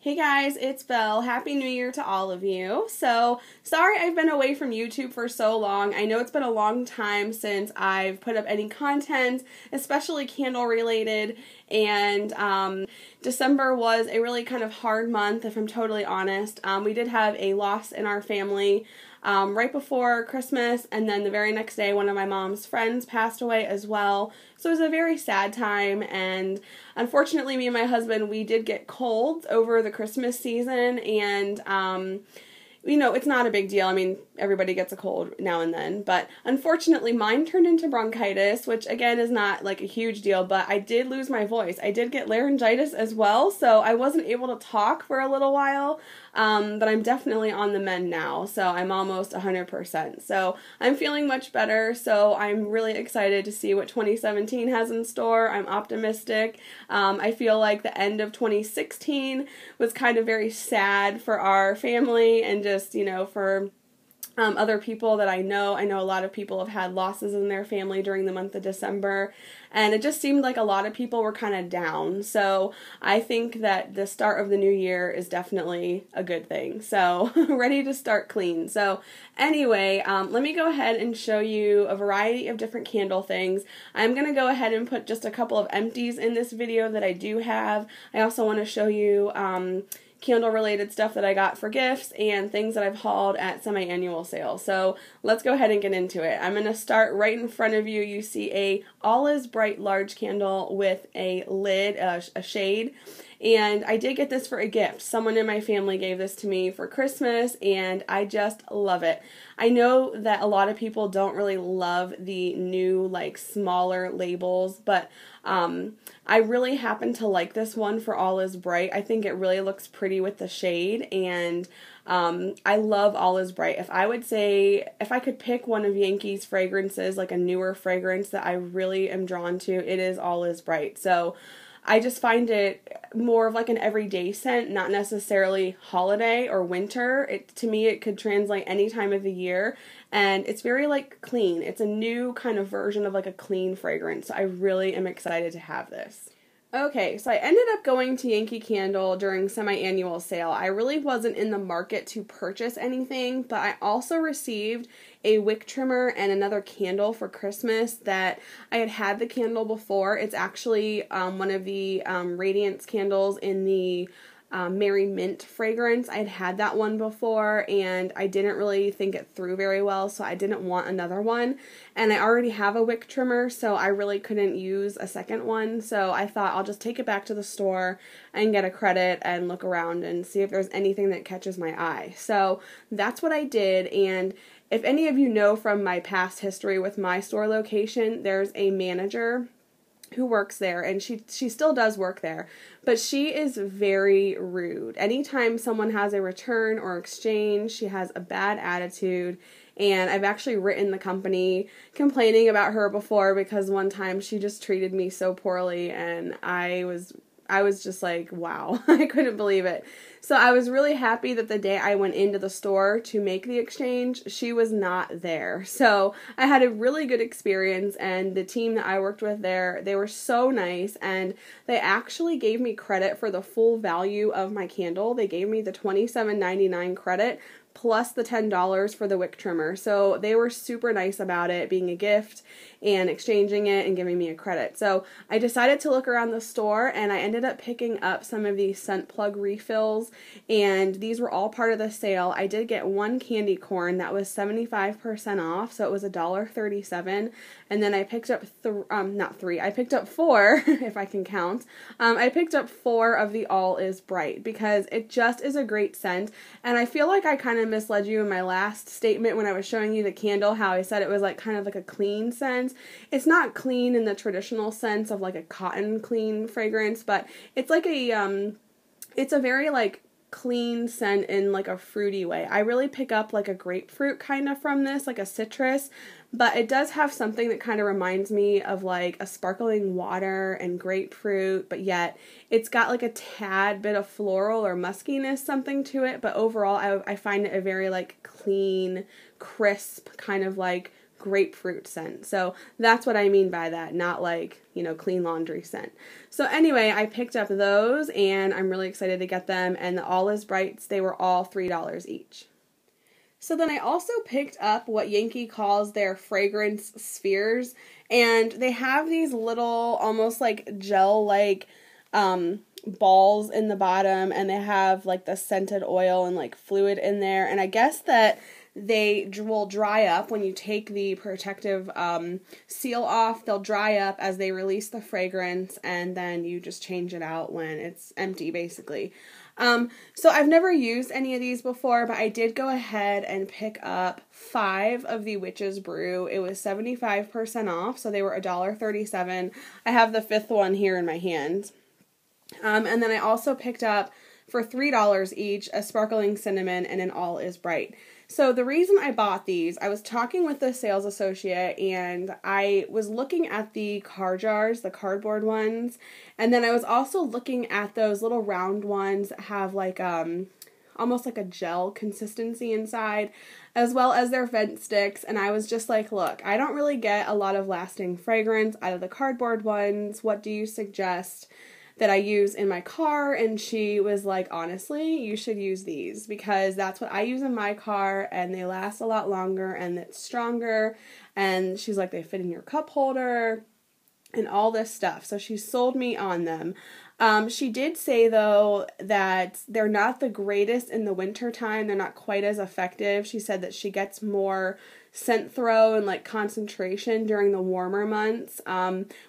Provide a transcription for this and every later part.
Hey guys, it's Belle. Happy New Year to all of you. So, sorry I've been away from YouTube for so long. I know it's been a long time since I've put up any content, especially candle related, and December was a really kind of hard month, if I'm totally honest. We did have a loss in our family right before Christmas, and then the very next day one of my mom's friends passed away as well. So it was a very sad time, and unfortunately me and my husband, we did get colds over the Christmas season, and it's not a big deal. I mean, everybody gets a cold now and then, but unfortunately mine turned into bronchitis, which again is not like a huge deal, but I did lose my voice. I did get laryngitis as well, so I wasn't able to talk for a little while, but I'm definitely on the mend now, so I'm almost 100%. So I'm feeling much better, so I'm really excited to see what 2017 has in store. I'm optimistic. I feel like the end of 2016 was kind of very sad for our family and just, for other people that I know. I know a lot of people have had losses in their family during the month of December, and it just seemed like a lot of people were kind of down. So I think that the start of the new year is definitely a good thing. So ready to start clean. So anyway, let me go ahead and show you a variety of different candle things. I'm going to go ahead and put just a couple of empties in this video that I do have. I also want to show you candle related stuff that I got for gifts and things that I've hauled at semi-annual sale. So let's go ahead and get into it. I'm going to start right in front of you. You see a All Is Bright large candle with a lid, a shade. And I did get this for a gift. Someone in my family gave this to me for Christmas, and I just love it. I know that a lot of people don't really love the new, smaller labels, but I really happen to like this one for All Is Bright. I think it really looks pretty with the shade, and I love All Is Bright. If I could pick one of Yankee's fragrances, like a newer fragrance that I really am drawn to, it is All Is Bright. So I just find it more of like an everyday scent, not necessarily holiday or winter. To me, it could translate any time of the year, and it's very clean. It's a new kind of version of a clean fragrance. So I really am excited to have this. Okay, so I ended up going to Yankee Candle during semi-annual sale. I really wasn't in the market to purchase anything, but I also received a wick trimmer and another candle for Christmas that I had the candle before. It's actually one of the Radiance candles in the Merry Mint fragrance. I'd had that one before, and I didn't really think it through very well, so I didn't want another one. And I already have a wick trimmer, so I really couldn't use a second one. So I thought I'll just take it back to the store and get a credit and look around and see if there's anything that catches my eye. So that's what I did, and if any of you know from my past history with my store location, there's a manager who works there, and she still does work there, but she is very rude. Anytime someone has a return or exchange, she has a bad attitude, and I've actually written the company complaining about her before because one time she just treated me so poorly, and I was just like, wow, I couldn't believe it. So I was really happy that the day I went into the store to make the exchange, she was not there. So I had a really good experience, and the team that I worked with there, they were so nice, and they actually gave me credit for the full value of my candle. They gave me the $27.99 credit plus the $10 for the wick trimmer. So they were super nice about it being a gift and exchanging it and giving me a credit. So I decided to look around the store, and I ended up picking up some of these scent plug refills, and these were all part of the sale. I did get one candy corn that was 75% off, so it was $1.37, and then I picked up I picked up 4, if I can count. I picked up 4 of the All Is Bright because it just is a great scent, and I feel like I kind of misled you in my last statement when I was showing you the candle, how I said it was kind of a clean scent. It's not clean in the traditional sense of a cotton clean fragrance, but it's it's a very clean scent in a fruity way. I really pick up a grapefruit kind of from this, a citrus, but it does have something that kind of reminds me of a sparkling water and grapefruit, but yet it's got a tad bit of floral or muskiness something to it, but overall I find it a very clean, crisp, kind of grapefruit scent. So that's what I mean by that, not like, you know, clean laundry scent. So anyway, I picked up those and I'm really excited to get them. And the All Is Brights, they were all $3 each. So then I also picked up what Yankee calls their fragrance spheres, and they have these little almost like gel-like balls in the bottom, and they have like the scented oil and like fluid in there, and I guess that they will dry up when you take the protective seal off. They'll dry up as they release the fragrance, and then you just change it out when it's empty, basically. So I've never used any of these before, but I did go ahead and pick up 5 of the Witch's Brew. It was 75% off, so they were $1.37. I have the 5th one here in my hand. And then I also picked up, for $3 each, a Sparkling Cinnamon and an All Is Bright. So the reason I bought these, I was talking with the sales associate and I was looking at the car jars, the cardboard ones, and then I was also looking at those little round ones that have like almost like a gel consistency inside, as well as their vent sticks, and I was just like, look, I don't really get a lot of lasting fragrance out of the cardboard ones. What do you suggest that I use in my car? And she was like, honestly, you should use these because that's what I use in my car and they last a lot longer and it's stronger. And she's like, they fit in your cup holder and all this stuff. So she sold me on them. She did say, though, that they're not the greatest in the winter time. They're not quite as effective. She said that she gets more scent throw and like concentration during the warmer months,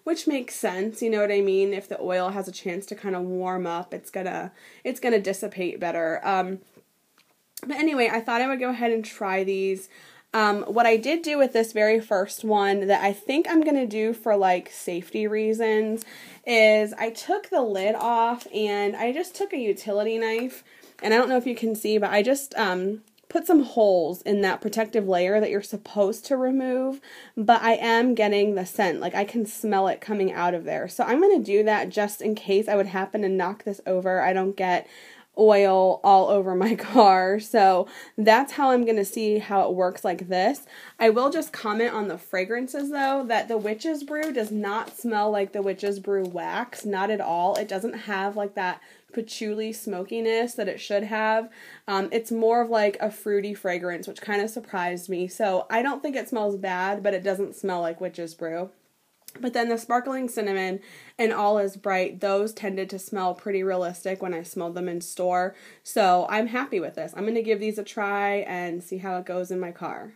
which makes sense. You know what I mean? If the oil has a chance to kind of warm up, it's gonna dissipate better. But anyway, I thought I would go ahead and try these. What I did do with this very first one that I think I'm going to do for like safety reasons is I took the lid off and I just took a utility knife, and I don't know if you can see, but I just put some holes in that protective layer that you're supposed to remove, but I am getting the scent. Like I can smell it coming out of there. So I'm going to do that just in case I would happen to knock this over. I don't get oil all over my car. So that's how I'm going to see how it works like this. I will just comment on the fragrances though, that the Witch's Brew does not smell like the Witch's Brew wax. Not at all. It doesn't have like that patchouli smokiness that it should have. It's more of like a fruity fragrance, which kind of surprised me. So I don't think it smells bad, but it doesn't smell like Witch's Brew. But then the Sparkling Cinnamon and All Is Bright, those tended to smell pretty realistic when I smelled them in store. So I'm happy with this. I'm going to give these a try and see how it goes in my car.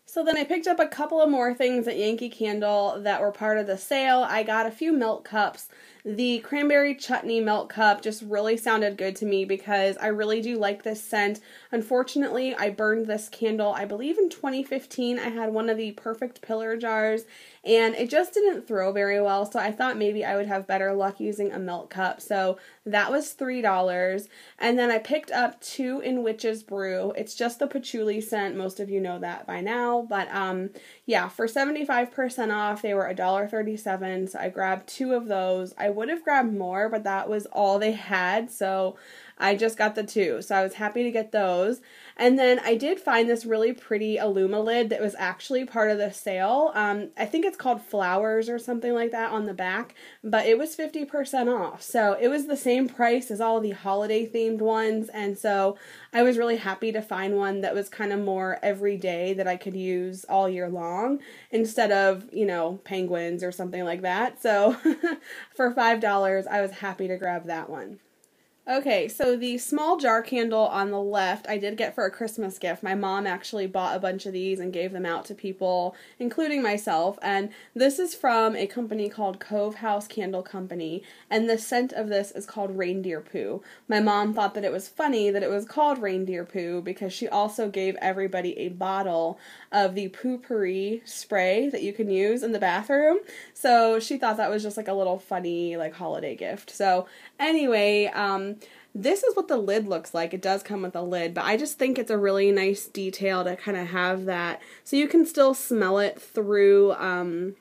So then I picked up a couple of more things at Yankee Candle that were part of the sale. I got a few milk cups. The cranberry chutney milk cup just really sounded good to me because I really do like this scent. Unfortunately, I burned this candle, I believe in 2015. I had one of the Perfect Pillar jars and it just didn't throw very well, so I thought maybe I would have better luck using a milk cup. So that was $3. And then I picked up 2 in Witch's Brew. It's just the patchouli scent. Most of you know that by now. But yeah, for 75% off, they were $1.37. So I grabbed 2 of those. I would have grabbed more, but that was all they had. So I just got the 2. So I was happy to get those. And then I did find this really pretty Illuma lid that was actually part of the sale. I think it's called Flowers or something like that on the back, but it was 50% off. So it was the same price as all the holiday themed ones. And so I was really happy to find one that was kind of more everyday that I could use all year long instead of, you know, penguins or something like that. So for $5, I was happy to grab that one. Okay, so the small jar candle on the left I did get for a Christmas gift. My mom actually bought a bunch of these and gave them out to people, including myself, and this is from a company called Cove House Candle Company, and the scent of this is called Reindeer Poo. My mom thought that it was funny that it was called Reindeer Poo because she also gave everybody a bottle of the Poo-Pourri spray that you can use in the bathroom, so she thought that was just like a little funny like holiday gift. So anyway, this is what the lid looks like. It does come with a lid, but I just think it's a really nice detail to kind of have that, so you can still smell it through the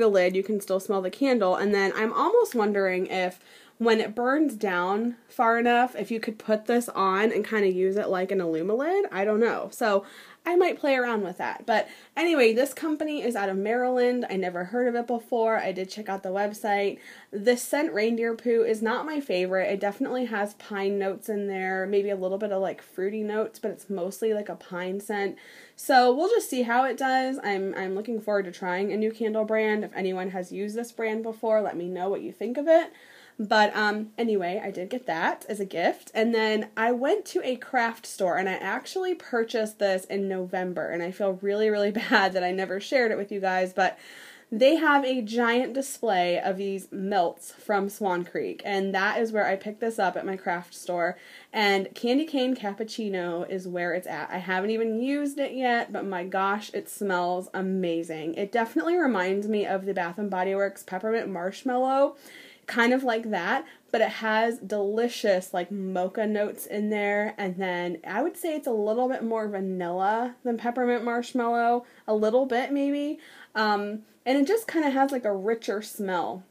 lid. You can still smell the candle, and then I'm almost wondering if when it burns down far enough, if you could put this on and kind of use it like an Illuma lid. I don't know. So I might play around with that. But anyway, this company is out of Maryland. I never heard of it before. I did check out the website. The scent Reindeer Poo is not my favorite. It definitely has pine notes in there, maybe a little bit of like fruity notes, but it's mostly like a pine scent. So we'll just see how it does. I'm looking forward to trying a new candle brand. If anyone has used this brand before, let me know what you think of it. But anyway, I did get that as a gift. And then I went to a craft store and I actually purchased this in November. And I feel really, really bad that I never shared it with you guys. But they have a giant display of these melts from Swan Creek. And that is where I picked this up at my craft store. And Candy Cane Cappuccino is where it's at. I haven't even used it yet, but my gosh, it smells amazing. It definitely reminds me of the Bath & Body Works Peppermint Marshmallow. Kind of like that, but it has delicious like mocha notes in there, and then I would say it's a little bit more vanilla than peppermint marshmallow, a little bit maybe, and it just kind of has like a richer smell.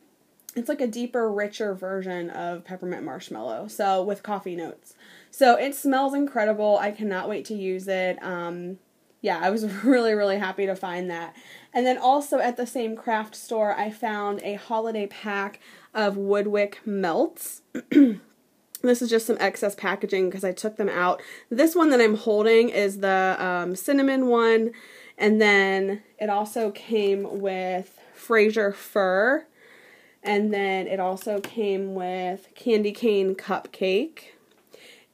It's like a deeper, richer version of peppermint marshmallow, so with coffee notes. So it smells incredible. I cannot wait to use it. Yeah, I was really, really happy to find that. And then also at the same craft store, I found a holiday pack of Woodwick melts. This is just some excess packaging because I took them out. This one that I'm holding is the cinnamon one, and then it also came with Fraser Fir, and then it also came with Candy Cane Cupcake,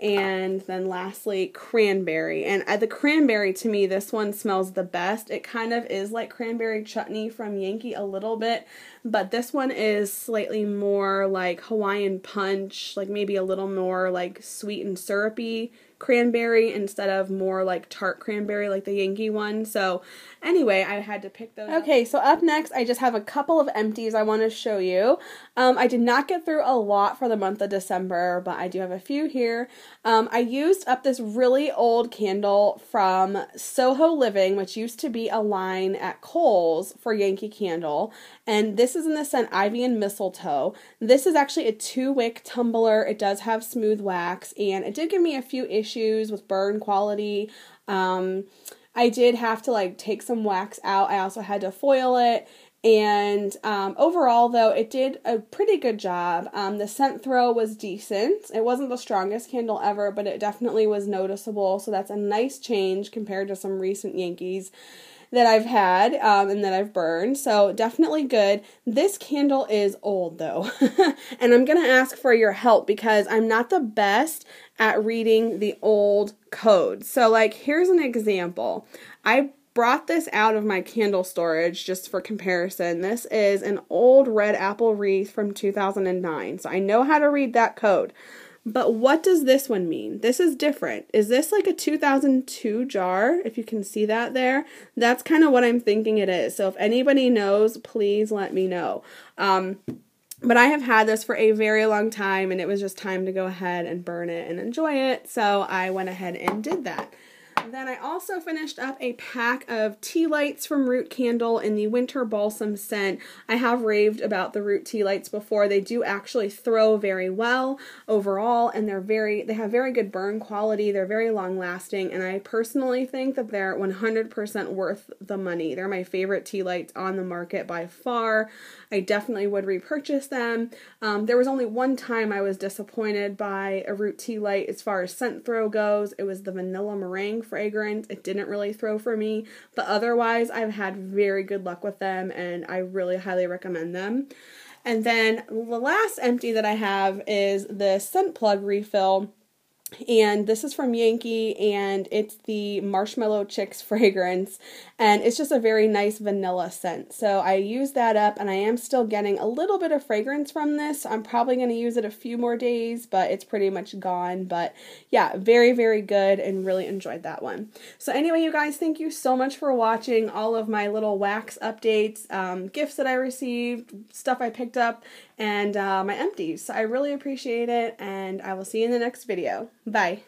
and then lastly, cranberry. And the cranberry, to me, this one smells the best. It kind of is like cranberry chutney from Yankee a little bit, but this one is slightly more like Hawaiian punch, like maybe a little more like sweet and syrupy cranberry instead of more like tart cranberry like the Yankee one. So anyway, I had to pick those. Okay, so up next, I just have a couple of empties I want to show you. I did not get through a lot for the month of December, but I do have a few here. I used up this really old candle from Soho Living, which used to be a line at Kohl's for Yankee Candle, and this is in the scent Ivy and Mistletoe. This is actually a 2-wick tumbler. It does have smooth wax, and it did give me a few issues with burn quality. I did have to like take some wax out. I also had to foil it. And overall, though, it did a pretty good job. The scent throw was decent. It wasn't the strongest candle ever, but it definitely was noticeable. So that's a nice change compared to some recent Yankees that I've had and that I've burned. So definitely good. This candle is old, though. And I'm going to ask for your help because I'm not the best at reading the old codes. So, like, here's an example. I brought this out of my candle storage just for comparison. This is an old red apple wreath from 2009. So I know how to read that code. But what does this one mean? This is different. Is this like a 2002 jar? If you can see that there. That's kind of what I'm thinking it is. So if anybody knows, please let me know. But I have had this for a very long time, and it was just time to go ahead and burn it and enjoy it. So I went ahead and did that. Then I also finished up a pack of tea lights from Root Candle in the Winter Balsam scent. I have raved about the Root tea lights before. They do actually throw very well overall, and they have very good burn quality. They're very long lasting, and I personally think that they're 100% worth the money. They're my favorite tea lights on the market by far. I definitely would repurchase them. There was only one time I was disappointed by a Root tea light as far as scent throw goes. It was the vanilla meringue fragrance. It didn't really throw for me, but otherwise I've had very good luck with them, and I really highly recommend them. And then the last empty that I have is the scent plug refill. And this is from Yankee, and it's the Marshmallow Chicks fragrance, and it's just a very nice vanilla scent. So I used that up, and I am still getting a little bit of fragrance from this. I'm probably going to use it a few more days, but it's pretty much gone. But yeah, very, very good, and really enjoyed that one. So anyway, you guys, thank you so much for watching all of my little wax updates, gifts that I received, stuff I picked up, and my empties. So I really appreciate it, and I will see you in the next video. Bye.